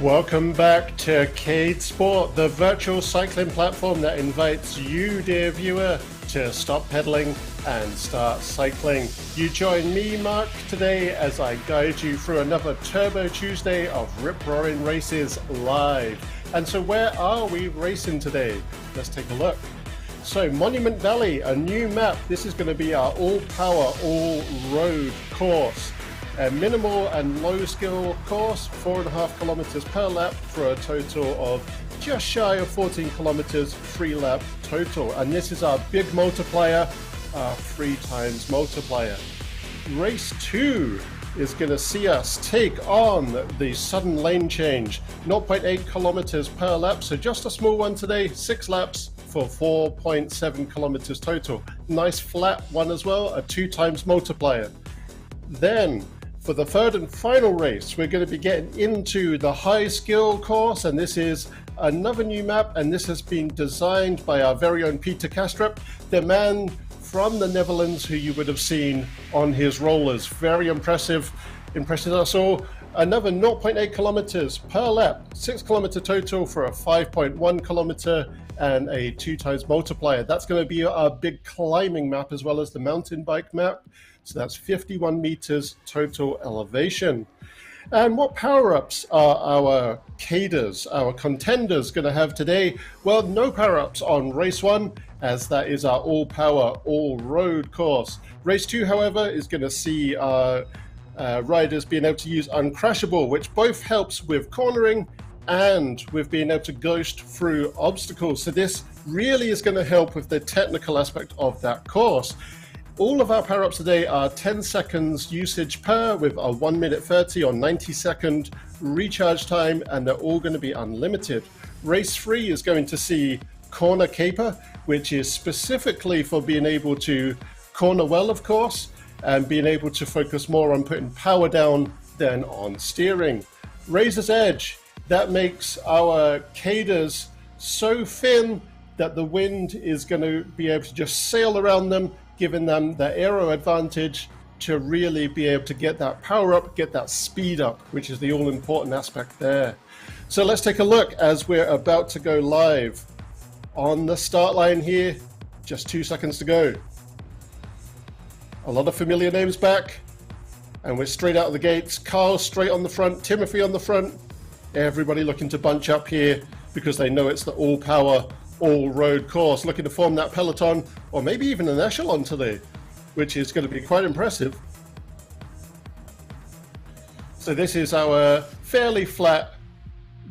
Welcome back to eSPORTS, the virtual cycling platform that invites you, dear viewer, to stop pedaling and start cycling. You join me, Mark, today as I guide you through another Turbo Tuesday of rip-roaring races live. And so where are we racing today? Let's take a look. So Monument Valley, a new map. This is going to be our all-power, all-road course. A minimal and low skill course, 4.5 kilometers per lap for a total of just shy of 14 kilometers, 3 lap total. And this is our big multiplier, our 3 times multiplier. Race 2 is going to see us take on the sudden lane change, 0.8 kilometers per lap. So just a small one today, 6 laps for 4.7 kilometers total. Nice flat one as well, a 2 times multiplier. Then for the third and final race, we're going to be getting into the high skill course, and this is another new map, and this has been designed by our very own Peter Kastrup, the man from the Netherlands who you would have seen on his rollers. Very impressive, impresses us all. Another 0.8 kilometers per lap, 6 kilometer total for a 5.1 kilometer and a 2 times multiplier. That's going to be our big climbing map as well as the mountain bike map. So that's 51 meters total elevation. And what power-ups are our cadres, our contenders, going to have today? Well, no power-ups on race 1, as that is our all-power, all-road course. Race 2, however, is going to see our riders being able to use Uncrashable, which both helps with cornering and with being able to ghost through obstacles. So this really is going to help with the technical aspect of that course. All of our power-ups today are 10 seconds usage per, with a 1 minute 30 or 90-second recharge time, and they're all going to be unlimited. Race 3 is going to see Corner Caper, which is specifically for being able to corner well, of course, and being able to focus more on putting power down than on steering. Razor's Edge, that makes our cadres so thin that the wind is going to be able to just sail around them, giving them the aero advantage to really be able to get that power up, get that speed up, which is the all-important aspect there. So let's take a look as we're about to go live. On the start line here, just 2 seconds to go. A lot of familiar names back, and we're straight out of the gates. Carl straight on the front, Timothy on the front. Everybody looking to bunch up here because they know it's the all-power, all-road course, looking to form that peloton, or maybe even an echelon today, which is going to be quite impressive. So this is our fairly flat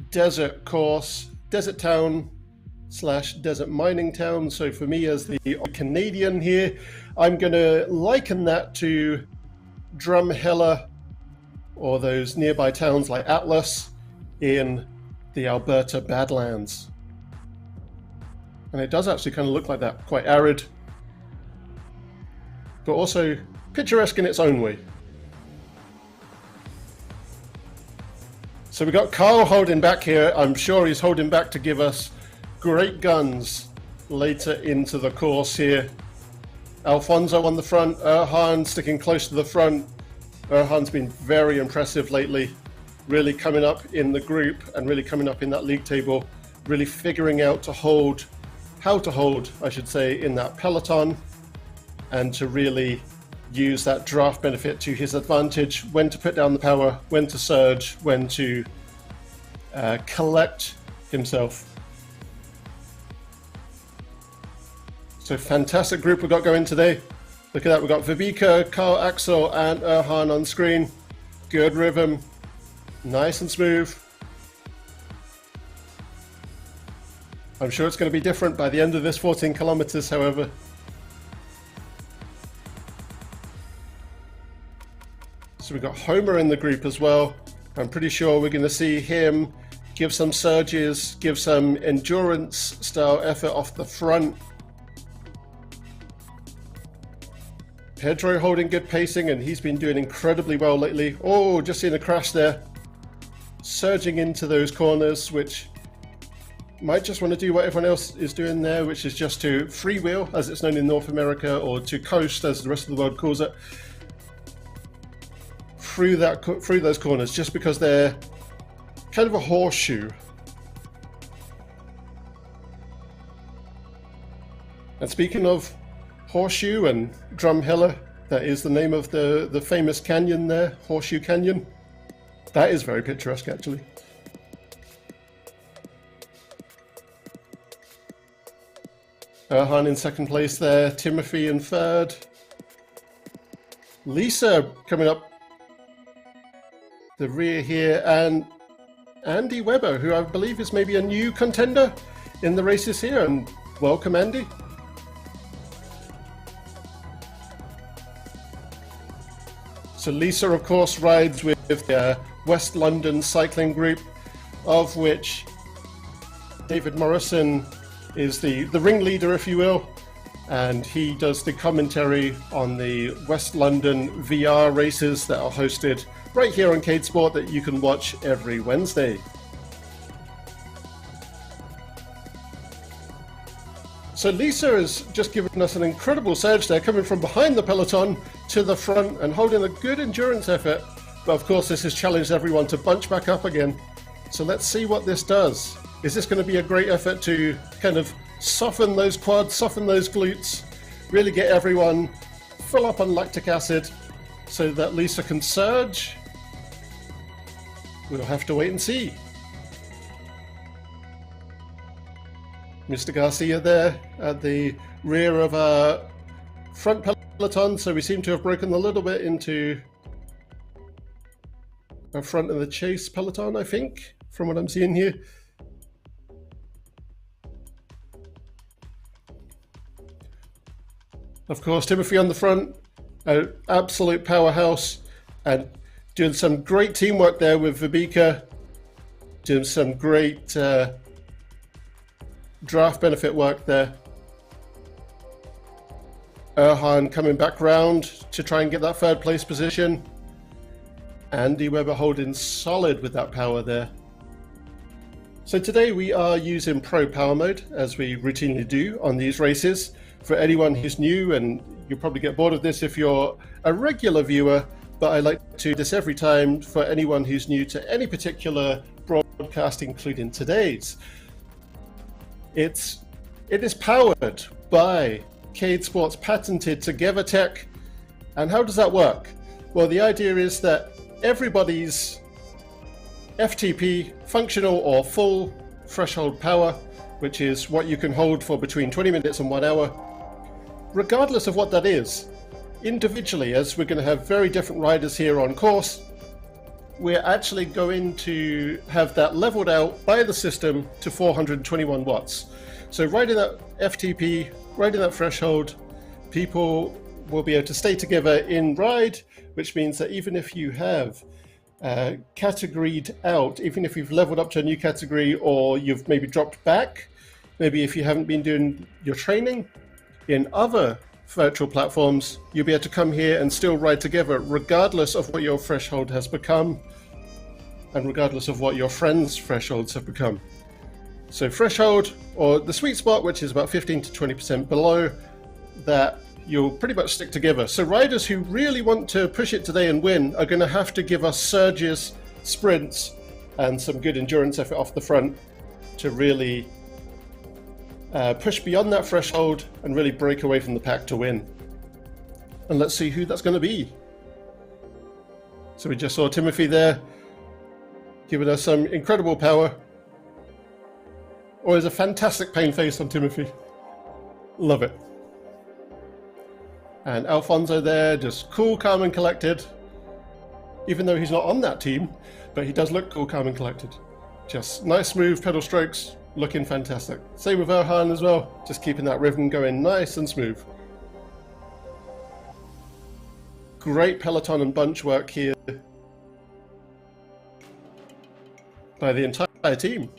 desert course, desert town / desert mining town. So for me as the Canadian here, I'm going to liken that to Drumheller or those nearby towns like Atlas in the Alberta Badlands. And it does actually kind of look like that, quite arid, but also picturesque in its own way. So we got Carl holding back here. I'm sure he's holding back to give us great guns later into the course here. Alfonso on the front, Erhan sticking close to the front. Erhan's been very impressive lately, really coming up in the group and really coming up in that league table, really figuring out how to hold, I should say, in that peloton, and to really use that draft benefit to his advantage, when to put down the power, when to surge, when to collect himself. So fantastic group we've got going today. Look at that, we've got Viveka, Carl Axel and Erhan on screen. Good rhythm, nice and smooth. I'm sure it's going to be different by the end of this 14 kilometers, however. So we've got Homer in the group as well. I'm pretty sure we're going to see him give some surges, give some endurance style effort off the front. Pedro holding good pacing, and he's been doing incredibly well lately. Oh, just seen a crash there. Surging into those corners, which might just want to do what everyone else is doing there, which is just to freewheel, as it's known in North America, or to coast, as the rest of the world calls it, through those corners, just because they're kind of a horseshoe. And speaking of horseshoe and Drumheller, that is the name of the famous canyon there, Horseshoe Canyon. That is very picturesque, actually. Erhan in second place there, Timothy in third. Lisa coming up the rear here, and Andy Webber, who I believe is maybe a new contender in the races here, and welcome, Andy. So Lisa, of course, rides with the West London cycling group, of which David Morrison is the ringleader, if you will, and he does the commentary on the West London VR races that are hosted right here on Cade Sport that you can watch every Wednesday. So Lisa has just given us an incredible surge there, coming from behind the peloton to the front and holding a good endurance effort. But of course, this has challenged everyone to bunch back up again. So let's see what this does. Is this going to be a great effort to kind of soften those quads, soften those glutes, really get everyone full up on lactic acid so that Lisa can surge? We'll have to wait and see. Mr. Garcia there at the rear of our front peloton, so we seem to have broken a little bit into our front of the chase peloton, I think, from what I'm seeing here. Of course, Timothy on the front, an absolute powerhouse, and doing some great teamwork there with Vibeke, doing some great draft benefit work there. Erhan coming back round to try and get that third place position. Andy Webber holding solid with that power there. So today we are using Pro Power Mode, as we routinely do on these races. For anyone who's new, and you'll probably get bored of this if you're a regular viewer, but I like to do this every time for anyone who's new to any particular broadcast, including today's. It is powered by Cade Sports' patented Together tech. And how does that work? Well, the idea is that everybody's FTP, functional or full threshold power, which is what you can hold for between 20 minutes and 1 hour, regardless of what that is, individually, as we're going to have very different riders here on course, we're actually going to have that leveled out by the system to 421 watts. So riding that FTP, riding that threshold, people will be able to stay together in ride, which means that even if you have categoried out, even if you've leveled up to a new category or you've maybe dropped back, maybe if you haven't been doing your training in other virtual platforms, you'll be able to come here and still ride together regardless of what your threshold has become and regardless of what your friends' thresholds have become. So threshold, or the sweet spot, which is about 15 to 20% below that, you'll pretty much stick together. So riders who really want to push it today and win are going to have to give us surges, sprints, and some good endurance effort off the front to really push beyond that threshold and really break away from the pack to win. And let's see who that's going to be. So we just saw Timothy there giving us some incredible power. Always a fantastic pain face on Timothy. Love it. And Alfonso there, just cool, calm and collected. Even though he's not on that team, but he does look cool, calm and collected. Just nice, smooth pedal strokes, looking fantastic. Same with Erhan as well, just keeping that rhythm going nice and smooth. Great peloton and bunch work here by the entire team.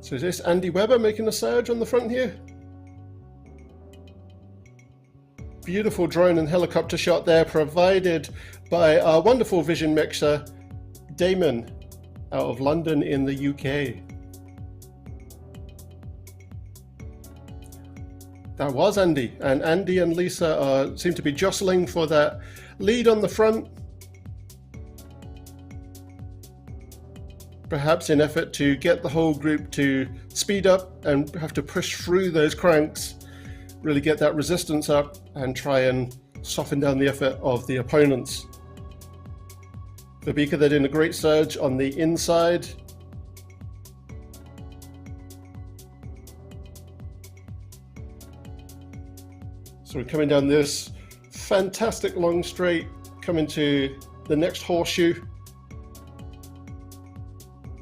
So is this Andy Webber making a surge on the front here? Beautiful drone and helicopter shot there, provided by our wonderful vision mixer, Damon, out of London in the UK. That was Andy, and Andy and Lisa seem to be jostling for that lead on the front. Perhaps in effort to get the whole group to speed up and have to push through those cranks, really get that resistance up and try and soften down the effort of the opponents. For Beaker, they're doing a great surge on the inside. So we're coming down this fantastic long straight, coming to the next horseshoe.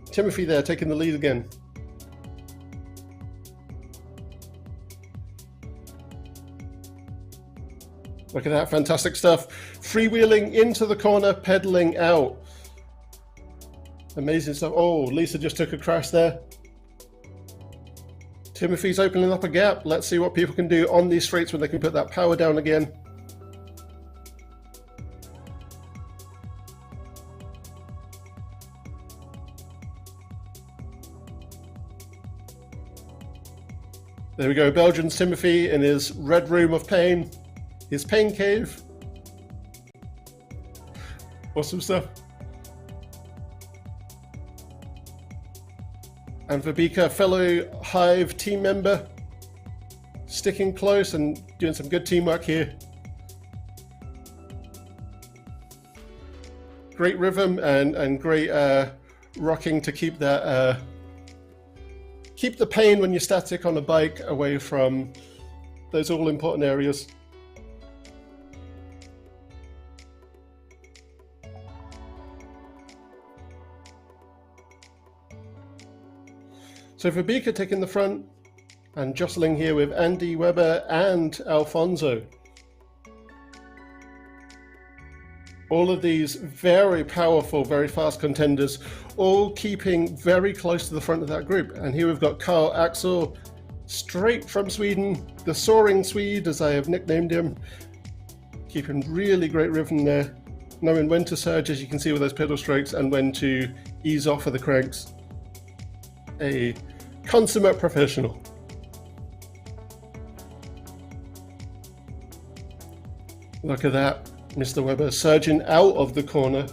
Timothy there taking the lead again. Look at that, fantastic stuff. Freewheeling into the corner, pedaling out. Amazing stuff. Oh, Lisa just took a crash there. Timothy's opening up a gap. Let's see what people can do on these straights when they can put that power down again. There we go, Belgian Timothy in his red room of pain, his pain cave. Awesome stuff. And Vibeke, fellow Hive team member, sticking close and doing some good teamwork here. Great rhythm and great rocking to keep that keep the pain when you're static on a bike away from those all important areas. So Vibeke taking the front and jostling here with Andy Weber and Alfonso. All of these very powerful, very fast contenders, all keeping very close to the front of that group. And here we've got Carl Axel, straight from Sweden, the soaring Swede, as I have nicknamed him, keeping really great rhythm there, knowing when to surge, as you can see with those pedal strokes, and when to ease off of the cranks. A consummate professional. Look at that, Mr. Weber surging out of the corner.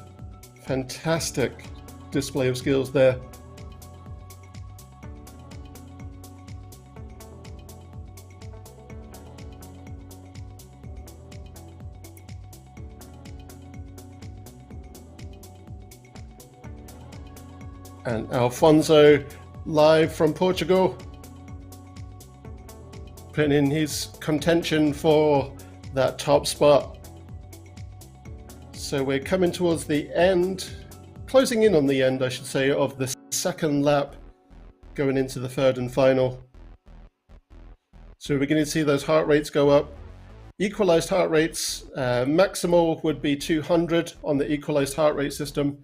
Fantastic display of skills there. And Alfonso, live from Portugal, putting in his contention for that top spot. So we're coming towards the end, closing in on the end, I should say, of the second lap, going into the third and final. So we're beginning to see those heart rates go up. Equalized heart rates, maximal would be 200 on the equalized heart rate system,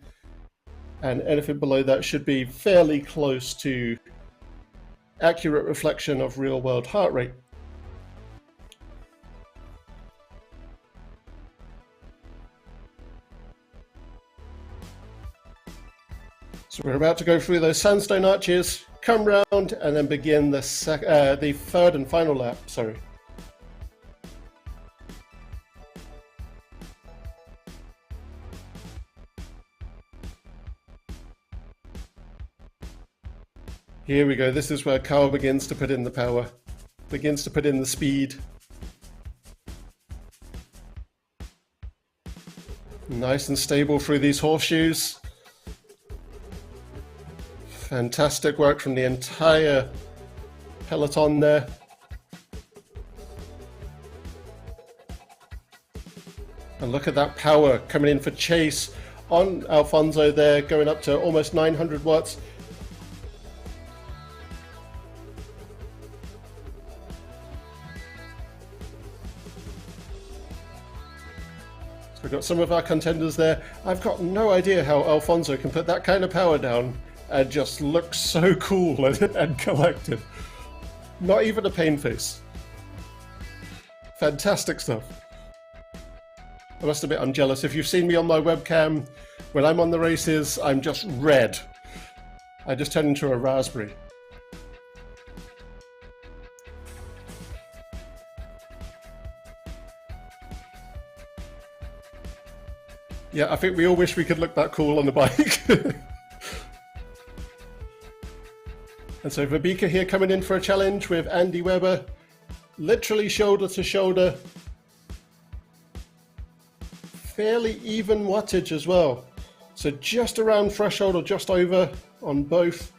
and anything below that should be fairly close to accurate reflection of real-world heart rate. So we're about to go through those sandstone arches, come round, and then begin the third and final lap. Sorry. Here we go. This is where Carl begins to put in the power, begins to put in the speed. Nice and stable through these horseshoes. Fantastic work from the entire peloton there. And look at that power coming in for chase on Alfonso there, going up to almost 900 watts. So we've got some of our contenders there. I've got no idea how Alfonso can put that kind of power down and just look so cool and collected. Not even a pain face. Fantastic stuff. I must admit I'm jealous. If you've seen me on my webcam, when I'm on the races, I'm just red. I just turn into a raspberry. Yeah, I think we all wish we could look that cool on the bike. And so Verbika here coming in for a challenge with Andy Webber, literally shoulder to shoulder. Fairly even wattage as well. So just around threshold or just over on both.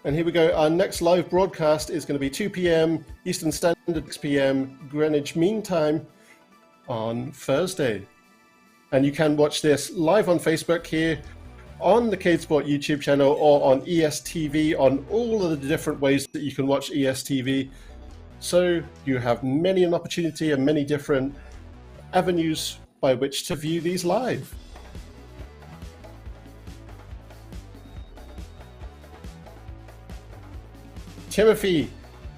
And here we go. Our next live broadcast is going to be 2 p.m. Eastern Standard, 6 p.m. Greenwich Mean Time on Thursday. And you can watch this live on Facebook here, on the CadeSport YouTube channel, or on ESTV, on all of the different ways that you can watch ESTV. So you have many an opportunity and many different avenues by which to view these live. Timothy,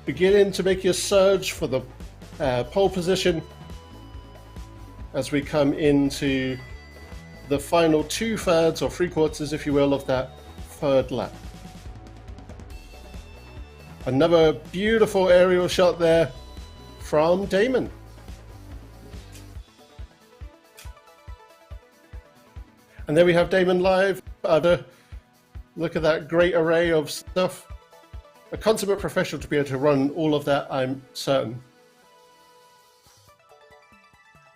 beginning to make your surge for the pole position as we come into the final 2/3 or 3/4, if you will, of that third lap. Another beautiful aerial shot there from Damon. And there we have Damon live. Look at that great array of stuff. A consummate professional to be able to run all of that, I'm certain.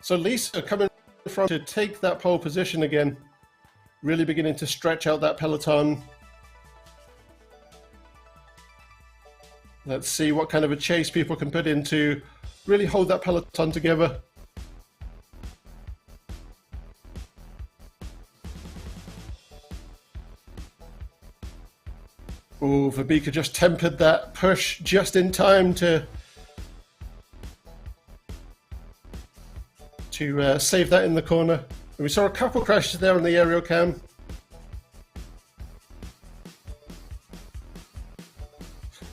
So Lisa coming from to take that pole position again, really beginning to stretch out that peloton. Let's see what kind of a chase people can put in to really hold that peloton together. Oh, Verbika just tempered that push just in time to save that in the corner. And we saw a couple crashes there on the aerial cam.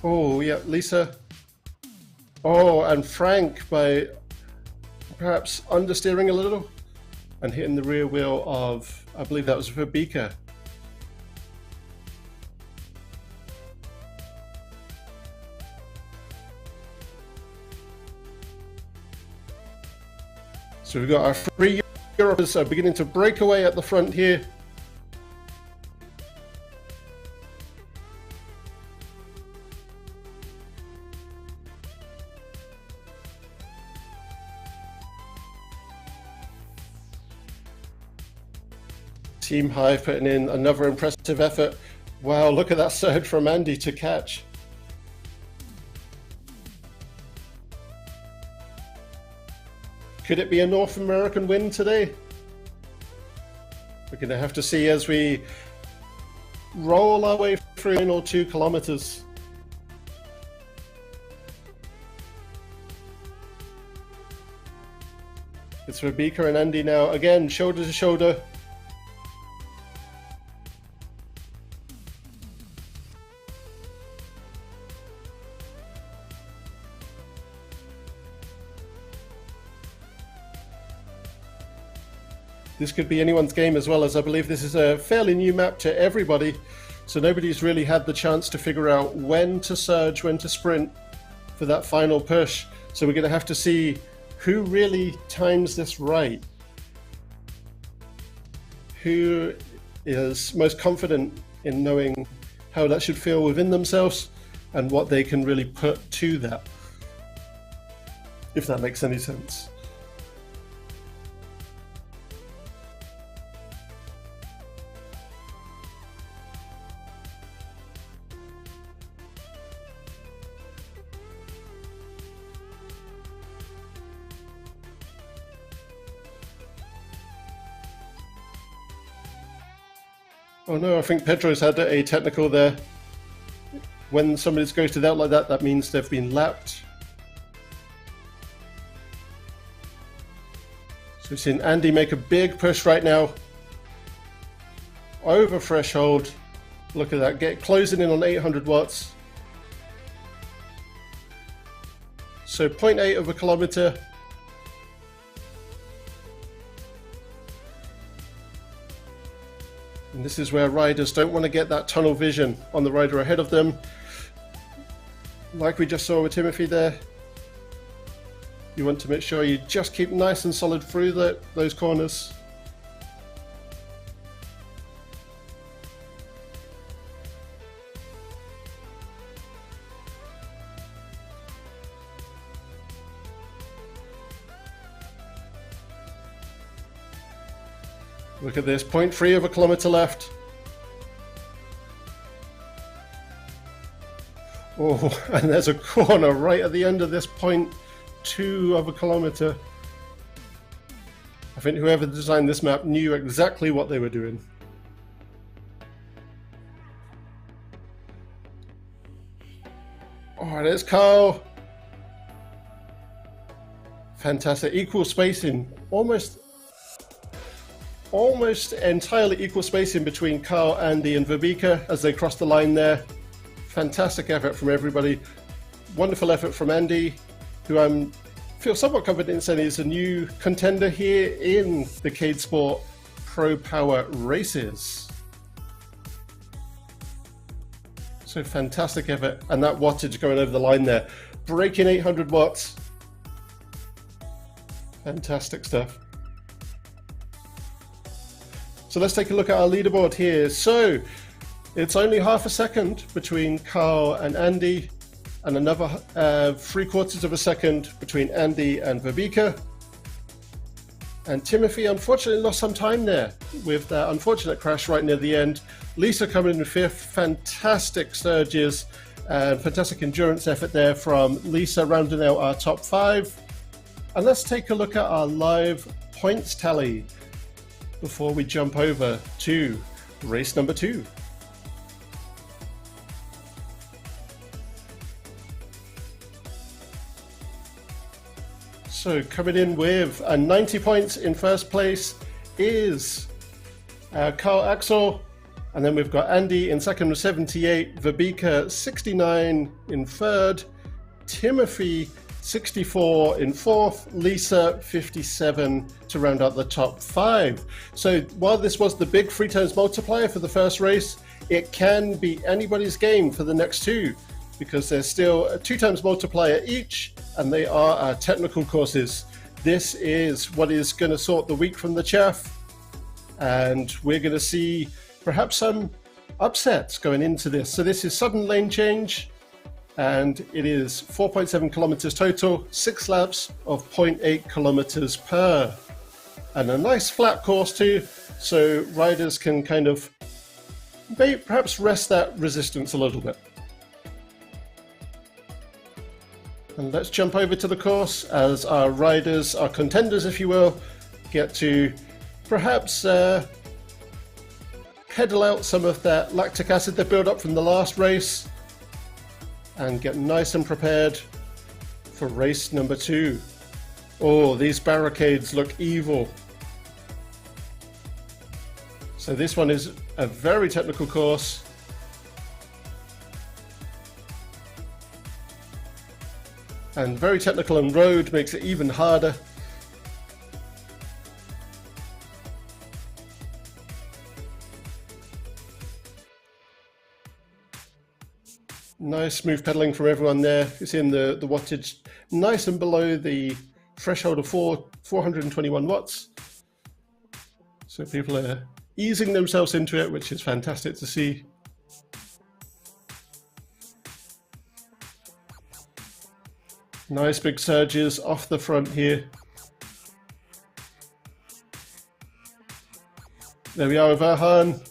Oh, yeah, Lisa. Oh, and Frank by perhaps understeering a little and hitting the rear wheel of, I believe that was Verbika. So we've got our 3 Europeans beginning to break away at the front here. Team Hive putting in another impressive effort. Wow, look at that surge from Andy to catch. Could it be a North American win today? We're going to have to see as we roll our way through 1 or 2 kilometers. It's Verbika and Andy now, again, shoulder to shoulder. This could be anyone's game as well, as I believe this is a fairly new map to everybody. So nobody's really had the chance to figure out when to surge, when to sprint for that final push. So we're going to have to see who really times this right. Who is most confident in knowing how that should feel within themselves and what they can really put to that. If that makes any sense. Oh no, I think Pedro's had a technical there. When somebody's ghosted out like that, that means they've been lapped. So we've seen Andy make a big push right now. Over threshold. Look at that, closing in on 800 watts. So 0.8 of a kilometer. And this is where riders don't want to get that tunnel vision on the rider ahead of them. Like we just saw with Timothy there. You want to make sure you just keep nice and solid through those corners. Look at this, 0.3 of a kilometer left. Oh, and there's a corner right at the end of this 0.2 of a kilometer. I think whoever designed this map knew exactly what they were doing. Oh, there's Carl. Fantastic, equal spacing, almost entirely equal spacing between Carl, Andy and Verbika as they cross the line there. Fantastic effort from everybody. Wonderful effort from Andy, who I feel somewhat confident in saying is a new contender here in the CadeSport Pro Power races. So fantastic effort, and that wattage going over the line there. Breaking 800 watts. Fantastic stuff. So let's take a look at our leaderboard here. So it's only half a second between Carl and Andy, and another 3/4 of a second between Andy and Verbika. And Timothy unfortunately lost some time there with that unfortunate crash right near the end. Lisa coming in 5th, fantastic surges and fantastic endurance effort there from Lisa, rounding out our top 5. And let's take a look at our live points tally before we jump over to race number 2. So coming in with 90 points in first place is Carl Axel, and then we've got Andy in second with 78, Verbika 69 in third, Timothy 64 in fourth, Lisa 57 to round out the top 5. So while this was the big 3 times multiplier for the first race, it can be anybody's game for the next 2, because there's still a 2 times multiplier each, and they are our technical courses. This is what is going to sort the wheat from the chaff, and we're going to see perhaps some upsets going into this. So this is sudden lane change, and it is 4.7 kilometers total, 6 laps of 0.8 kilometers per. And a nice flat course too, so riders can kind of perhaps rest that resistance a little bit. And let's jump over to the course as our riders, our contenders if you will, get to perhaps pedal out some of that lactic acid they built up from the last race and get nice and prepared for race number 2. Oh, these barricades look evil. So this one is a very technical course. And very technical on road makes it even harder. Nice smooth pedaling from everyone there. You're seeing the wattage nice and below the threshold of 421 watts. So people are easing themselves into it, which is fantastic to see. Nice big surges off the front here. There we are with Erhan.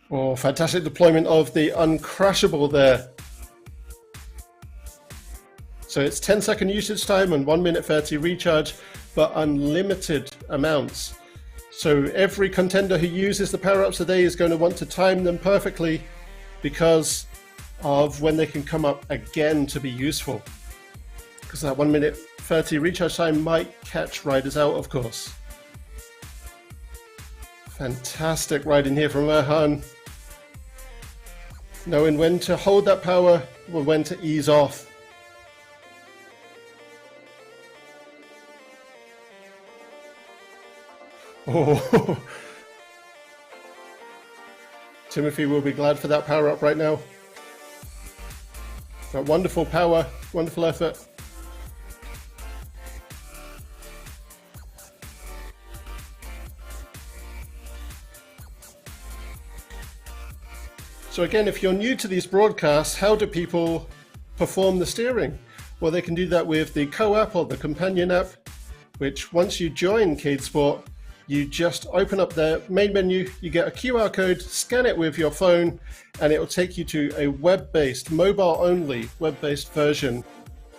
Oh, fantastic deployment of the uncrashable there. So it's 10-second usage time and 1 minute 30 recharge, but unlimited amounts. So every contender who uses the power-ups today is going to want to time them perfectly because of when they can come up again to be useful. Because that 1 minute 30 recharge time might catch riders out, of course. Fantastic riding here from Erhan. Knowing when to hold that power or when to ease off. Oh, Timothy will be glad for that power up right now. That wonderful power, wonderful effort. So again, if you're new to these broadcasts, how do people perform the steering? Well, they can do that with the co-app or the companion app, which once you join CadeSport, you just open up the main menu, you get a QR code, scan it with your phone, and it will take you to a web-based, mobile-only web-based version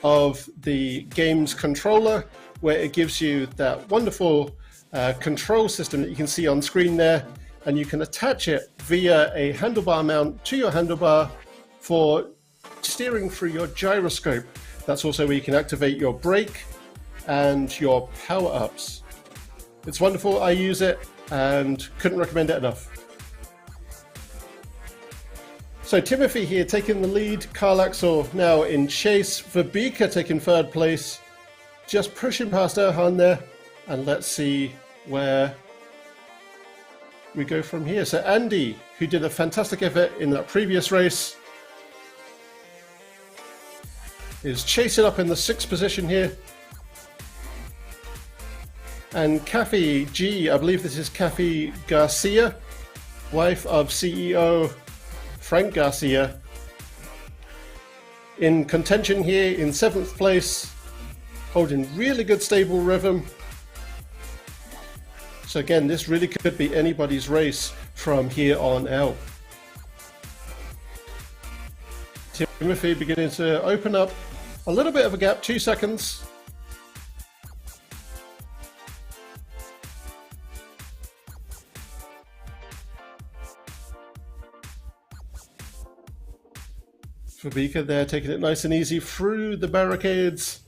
of the game's controller, where it gives you that wonderful control system that you can see on screen there, and you can attach it via a handlebar mount to your handlebar for steering through your gyroscope. That's also where you can activate your brake and your power-ups. It's wonderful. I use it and couldn't recommend it enough. So Timothy here taking the lead, Carl Axel now in chase, Verbika taking third place, just pushing past Erhan there, and let's see where we go from here. So Andy, who did a fantastic effort in that previous race, is chasing up in the 6th position here. And Kathy G, I believe this is Kathy Garcia, wife of CEO Frank Garcia, in contention here in 7th place, holding really good stable rhythm. So again, this really could be anybody's race from here on out. Timothy beginning to open up a little bit of a gap, 2 seconds. Verbika there taking it nice and easy through the barricades.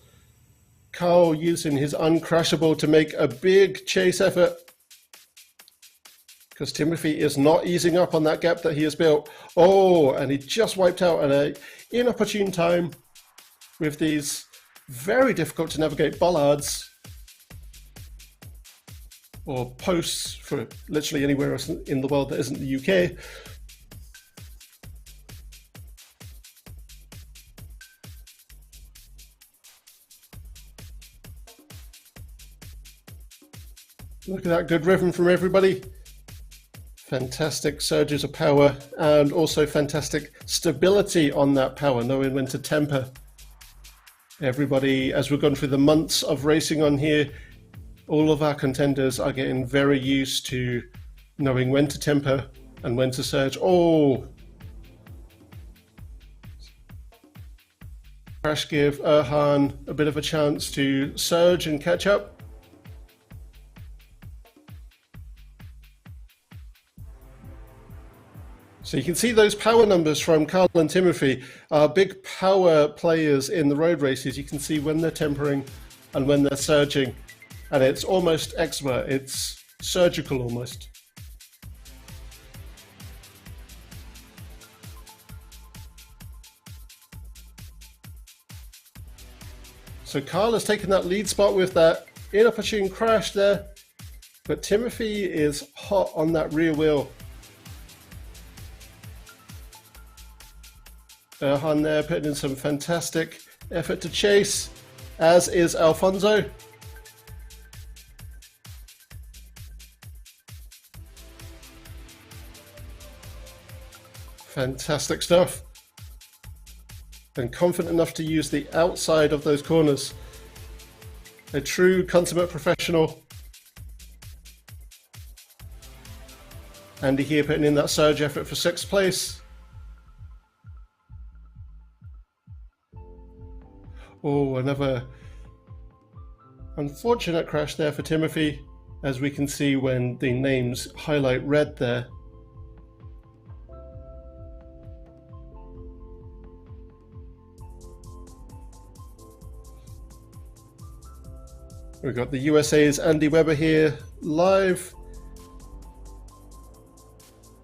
Carl using his uncrashable to make a big chase effort, because Timothy is not easing up on that gap that he has built. Oh, and he just wiped out at an inopportune time with these very difficult to navigate bollards or posts for literally anywhere else in the world that isn't the UK. Look at that good rhythm from everybody. Fantastic surges of power and also fantastic stability on that power, knowing when to temper. Everybody, as we've gone through the months of racing on here, all of our contenders are getting very used to knowing when to temper and when to surge. Oh! Crash give Erhan a bit of a chance to surge and catch up. So you can see those power numbers from Carl and Timothy are big power players in the road races. You can see when they're tempering and when they're surging, and it's almost expert. It's surgical almost. So Carl has taken that lead spot with that inopportune crash there, but Timothy is hot on that rear wheel. Erhan there putting in some fantastic effort to chase, as is Alfonso. Fantastic stuff. And confident enough to use the outside of those corners. A true consummate professional. Andy here putting in that surge effort for 6th place. Oh, another unfortunate crash there for Timothy, as we can see when the names highlight red there. We've got the USA's Andy Webber here live,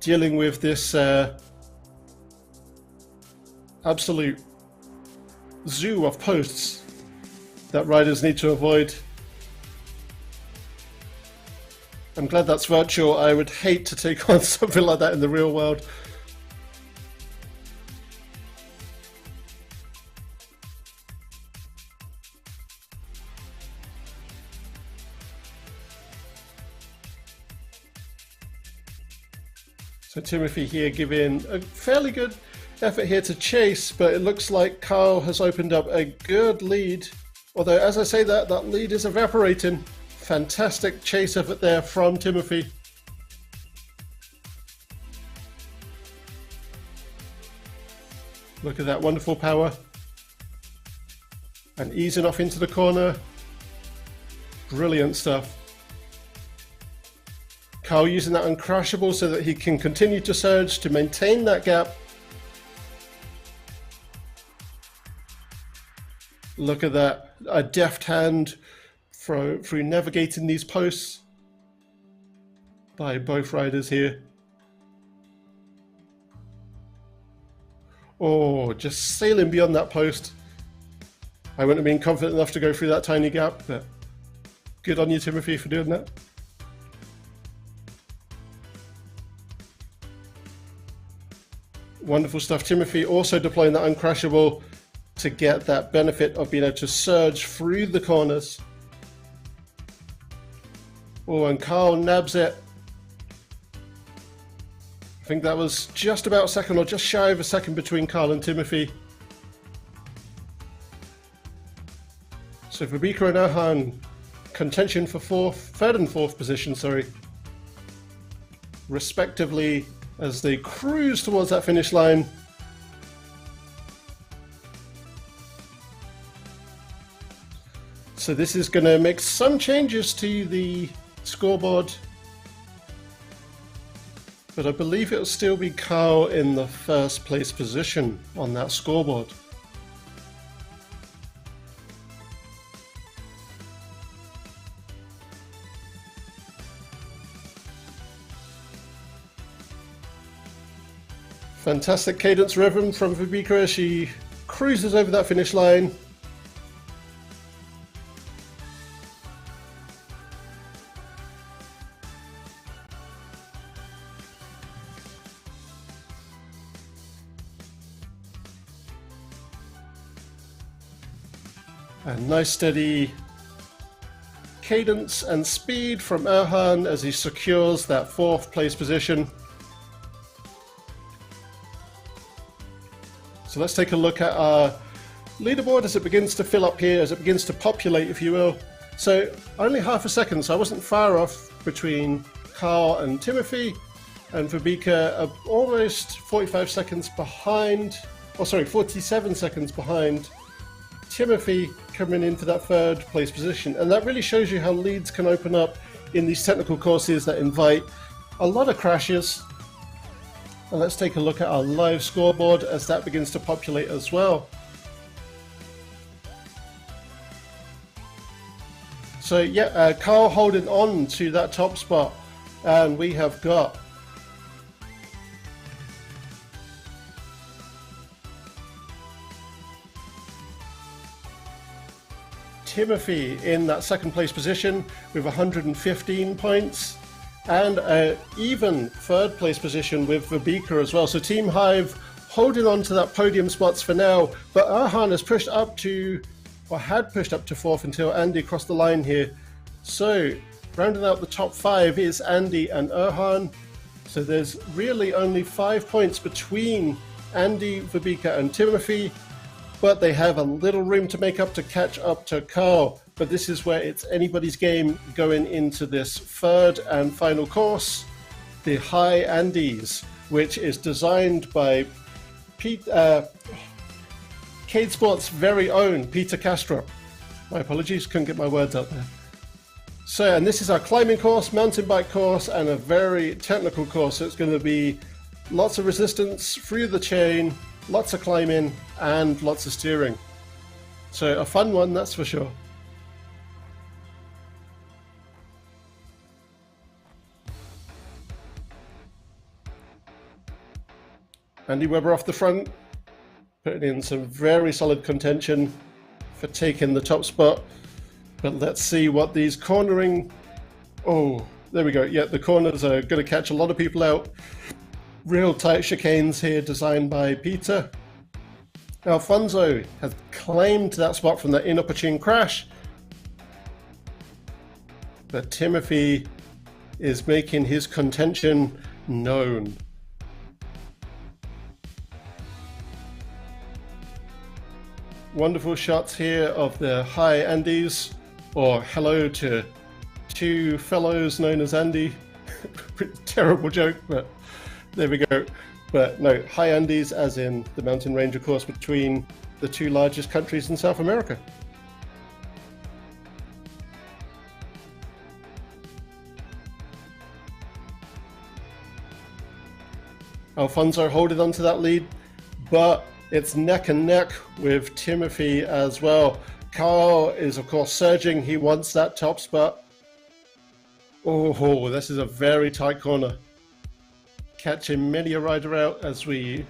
dealing with this absolute zoo of posts that riders need to avoid. I'm glad that's virtual. I would hate to take on something like that in the real world. So Timothy here giving a fairly good effort here to chase, but it looks like Carl has opened up a good lead. Although, as I say that lead is evaporating. Fantastic chase effort there from Timothy. Look at that wonderful power. And easing off into the corner. Brilliant stuff. Carl using that uncrashable so that he can continue to surge to maintain that gap. Look at that, a deft hand through navigating these posts by both riders here. Oh, just sailing beyond that post. I wouldn't have been confident enough to go through that tiny gap, but good on you, Timothy, for doing that. Wonderful stuff. Timothy also deploying that uncrashable to get that benefit of being able to surge through the corners. Oh, and Carl nabs it. I think that was just about a second or just shy of a second between Carl and Timothy. So Verbeke and Erhan contention for third and fourth position, respectively, as they cruise towards that finish line. So this is going to make some changes to the scoreboard, but I believe it'll still be Carl in the first place position on that scoreboard. Fantastic cadence rhythm from Verbeke as she cruises over that finish line. A nice steady cadence and speed from Erhan as he secures that fourth place position. So let's take a look at our leaderboard as it begins to fill up here, as it begins to populate, if you will. So only half a second, so I wasn't far off between Carl and Timothy, and Verbeke almost 45 seconds behind, 47 seconds behind Timothy coming into that third place position. And that really shows you how leads can open up in these technical courses that invite a lot of crashes. And let's take a look at our live scoreboard as that begins to populate as well. So yeah, Carl holding on to that top spot, and we have got Timothy in that second place position with 115 points, and an even third place position with Verbeke as well. So Team Hive holding on to that podium spots for now, but Erhan has pushed up to, or had pushed up to fourth until Andy crossed the line here. So rounding out the top five is Andy and Erhan. So there's really only 5 points between Andy, Verbeke and Timothy, but they have a little room to make up to catch up to Carl. But this is where it's anybody's game going into this third and final course, the High Andes, which is designed by eSPORTS' very own Peter Castro. My apologies, couldn't get my words out there. So, and this is our climbing course, mountain bike course, and a very technical course. So it's going to be lots of resistance through the chain, lots of climbing, and lots of steering. So a fun one, that's for sure. Andy Webber off the front, putting in some very solid contention for taking the top spot. But let's see what these cornering... Oh, there we go. Yeah, the corners are going to catch a lot of people out. Real tight chicanes here, designed by Peter. Alfonso has claimed that spot from that inopportune crash. But Timothy is making his contention known. wonderful shots here of the high Andes, or hello to two fellows known as Andy. Terrible joke, but there we go. But no, high Andes as in the mountain range, of course, between the two largest countries in South America. Alfonso holding on to that lead, but it's neck and neck with Timothy as well. Carl is, of course, surging. He wants that top spot. Oh, this is a very tight corner. Catching many a rider out as we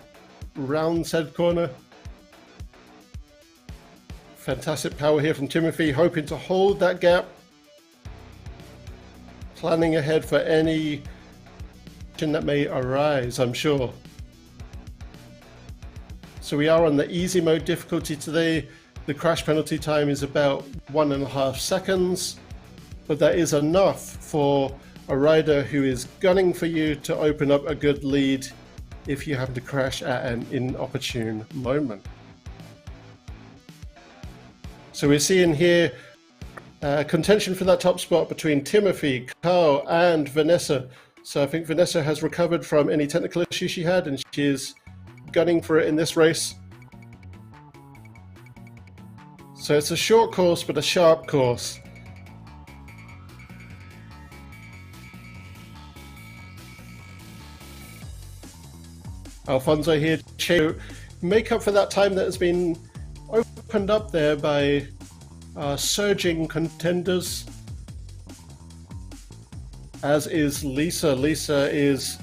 round said corner. Fantastic power here from Timothy, hoping to hold that gap. Planning ahead for any that may arise, I'm sure. So we are on the easy mode difficulty today. The crash penalty time is about 1.5 seconds, but that is enough for a rider who is gunning for you to open up a good lead if you happen to crash at an inopportune moment. So we're seeing here contention for that top spot between Timothy, Carl and Vanessa. So I think Vanessa has recovered from any technical issues she had, and she is gunning for it in this race. So it's a short course, but a sharp course. Alfonso here to make up for that time that has been opened up there by surging contenders. As is Lisa. Lisa is,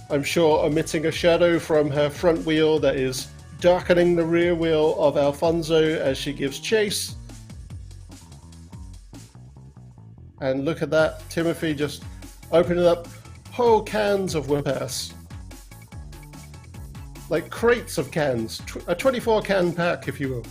I'm sure, emitting a shadow from her front wheel that is darkening the rear wheel of Alfonso as she gives chase. And look at that, Timothy just opening up whole cans of Whip-Ass. Like crates of cans, a 24 can pack, if you will.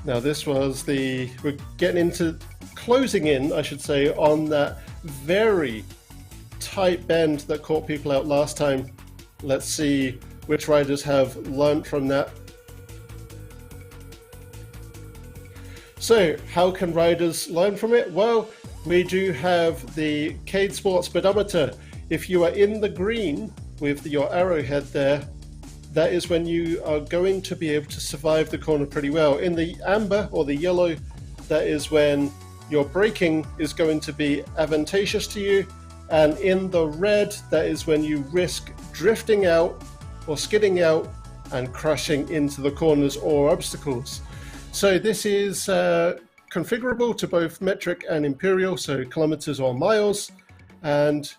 Now this was we're getting into, closing in, I should say, on that very tight bend that caught people out last time. Let's see which riders have learnt from that. So how can riders learn from it? Well, we do have the eSPORTS speedometer. If you are in the green with your arrowhead there, that is when you are going to be able to survive the corner pretty well. In the amber or the yellow, that is when your braking is going to be advantageous to you. And in the red, that is when you risk drifting out or skidding out and crashing into the corners or obstacles. So this is configurable to both metric and imperial, so kilometers or miles. And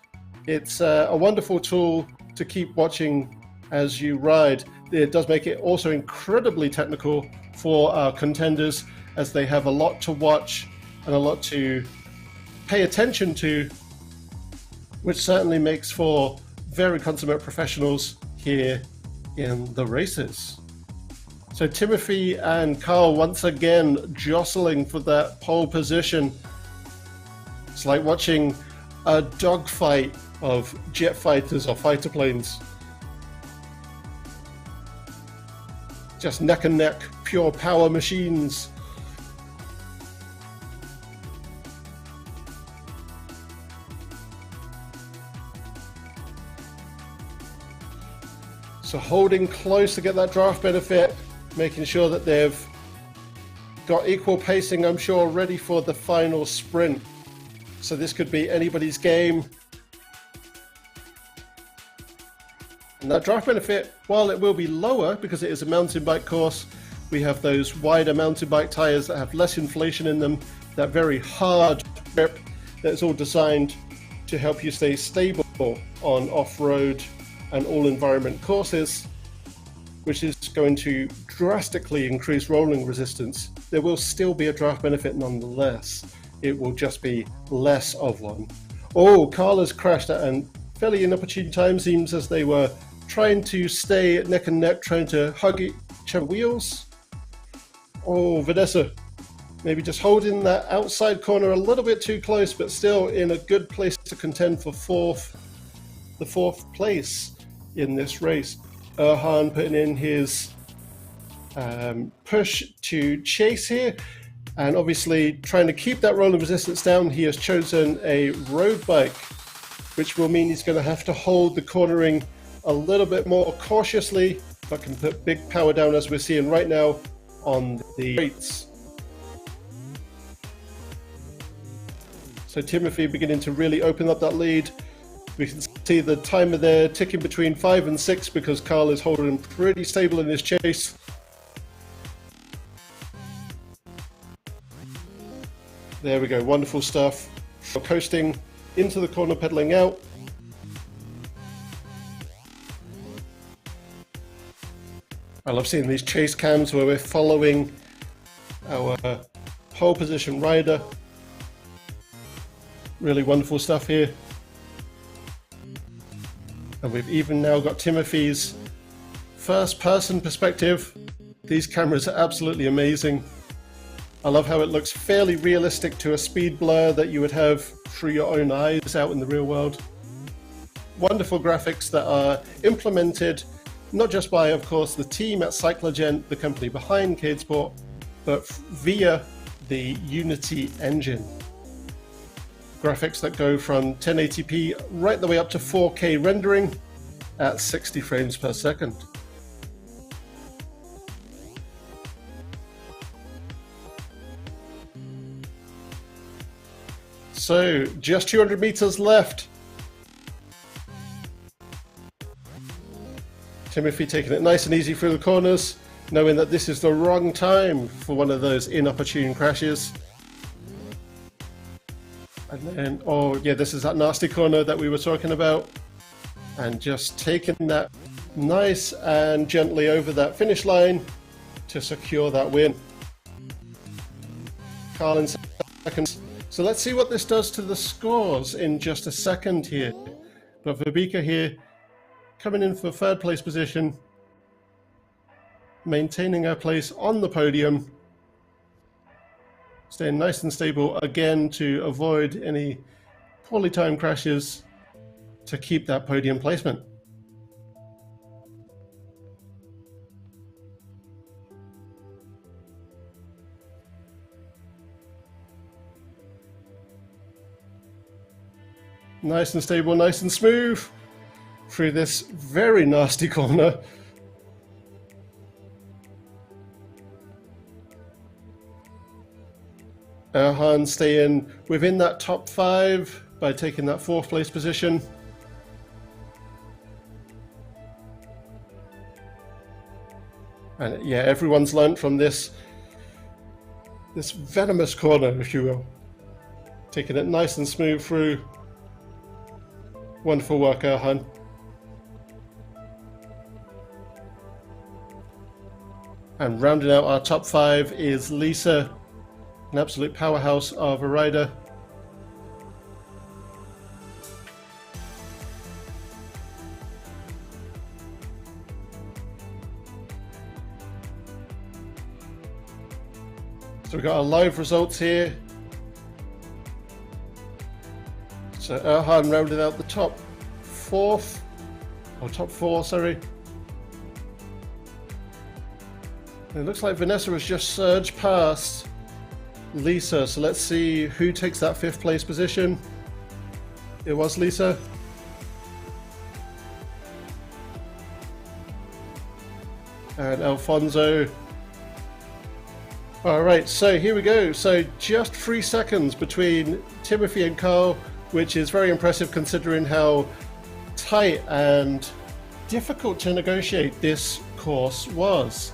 it's a wonderful tool to keep watching as you ride. It does make it also incredibly technical for our contenders, as they have a lot to watch and a lot to pay attention to, which certainly makes for very consummate professionals here in the races. So Timothy and Carl once again jostling for that pole position. It's like watching a dogfight of jet fighters or fighter planes. Just neck and neck, pure power machines. So holding close to get that draft benefit, making sure that they've got equal pacing, I'm sure, ready for the final sprint. So this could be anybody's game. And that draft benefit, while it will be lower because it is a mountain bike course, we have those wider mountain bike tires that have less inflation in them, that very hard grip that is all designed to help you stay stable on off-road and all environment courses, which is going to drastically increase rolling resistance. There will still be a draft benefit nonetheless. It will just be less of one. Oh, Carla's crashed at a fairly inopportune time, seems, as they were trying to stay neck and neck, trying to hug each other wheels. Oh, Vanessa Maybe just holding that outside corner a little bit too close, but still in a good place to contend for the fourth place in this race. Erhan putting in his push to chase here, and obviously trying to keep that rolling resistance down. He has chosen a road bike, which will mean he's going to have to hold the cornering a little bit more cautiously, but can put big power down, as we're seeing right now on the straights. So Timothy beginning to really open up that lead. We can see the timer there ticking between 5 and 6 because Carl is holding him pretty stable in his chase. There we go, wonderful stuff. We're coasting into the corner, pedaling out. I love seeing these chase cams where we're following our pole position rider. Really wonderful stuff here. And we've even now got Timothy's first person perspective. These cameras are absolutely amazing. I love how it looks fairly realistic to a speed blur that you would have through your own eyes out in the real world. Wonderful graphics that are implemented not just by, of course, the team at Cyclogent, the company behind CadeSport, but via the Unity engine. Graphics that go from 1080p right the way up to 4K rendering at 60 frames per second. So, just 200 meters left. Timothy taking it nice and easy through the corners, knowing that this is the wrong time for one of those inopportune crashes. And then, oh yeah, this is that nasty corner that we were talking about. And just taking that nice and gently over that finish line to secure that win. Carl in seconds. So let's see what this does to the scores in just a second here. But Verbika here, coming in for third place position, maintaining her place on the podium, staying nice and stable again to avoid any poorly timed crashes to keep that podium placement. Nice and stable, nice and smooth through this very nasty corner. Erhan staying within that top 5 by taking that 4th place position. And yeah, everyone's learnt from this venomous corner, if you will. Taking it nice and smooth through. Wonderful work, Erhan. And rounding out our top 5 is Lisa, an absolute powerhouse of a rider. So we've got our live results here. So Erhan rounded out the top 4, sorry. And it looks like Vanessa has just surged past Lisa, so let's see who takes that 5th place position. It was Lisa. And Alfonso. Alright, so here we go. So just 3 seconds between Timothy and Carl, which is very impressive considering how tight and difficult to negotiate this course was.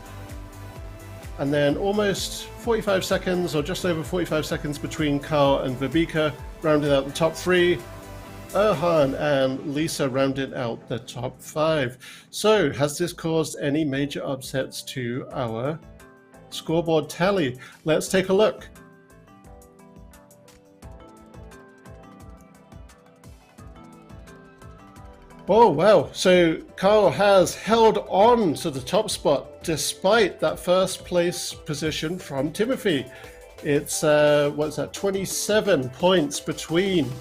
And then almost 45 seconds, or just over 45 seconds between Carl and Verbika, rounding out the top 3. Erhan and Lisa rounded out the top 5. So has this caused any major upsets to our scoreboard tally? Let's take a look. Oh wow, so Carl has held on to the top spot despite that first place position from Timothy. It's, what's that, 27 points between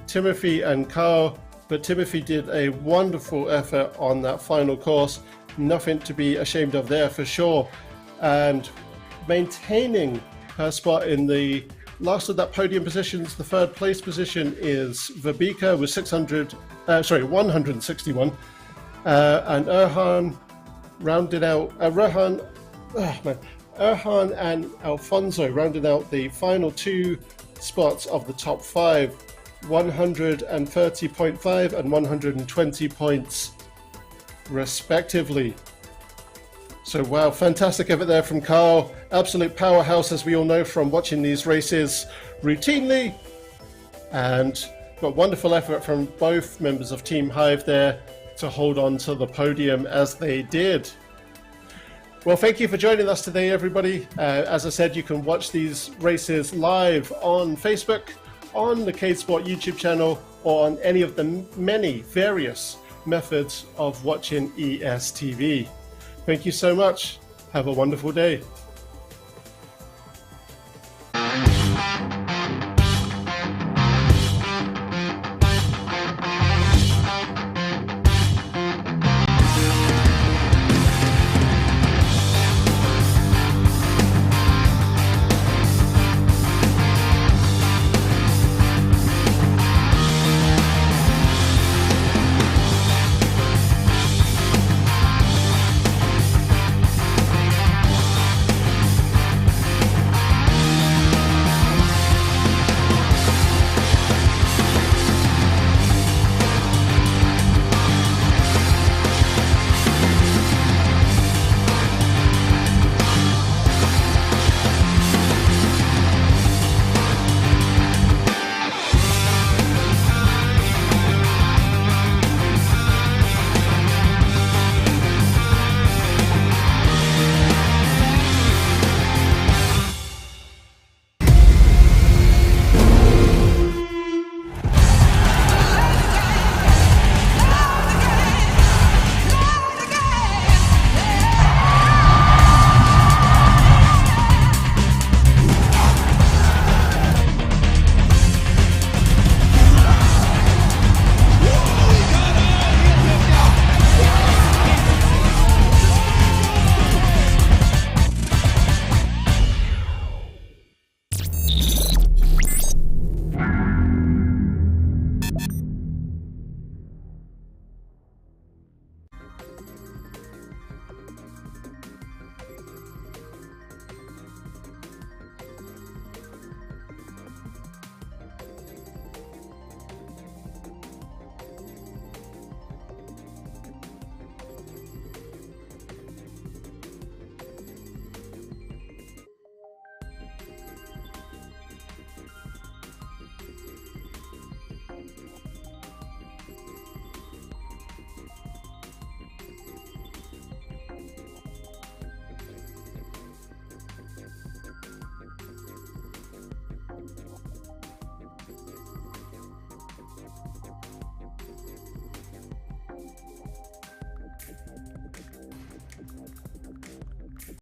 Timothy and Carl, but Timothy did a wonderful effort on that final course. Nothing to be ashamed of there for sure. And maintaining her spot in the last of that podium positions, the third place position is Verbika with 161. And Erhan rounded out, Erhan and Alfonso rounded out the final two spots of the top five, 130.5 and 120 points respectively. So wow, fantastic effort there from Carl. Absolute powerhouse, as we all know from watching these races routinely. And got wonderful effort from both members of Team Hive there to hold on to the podium as they did. Well, thank you for joining us today, everybody. As I said, you can watch these races live on Facebook, on the CadeSport YouTube channel, or on any of the many various methods of watching ESTV. Thank you so much. Have a wonderful day.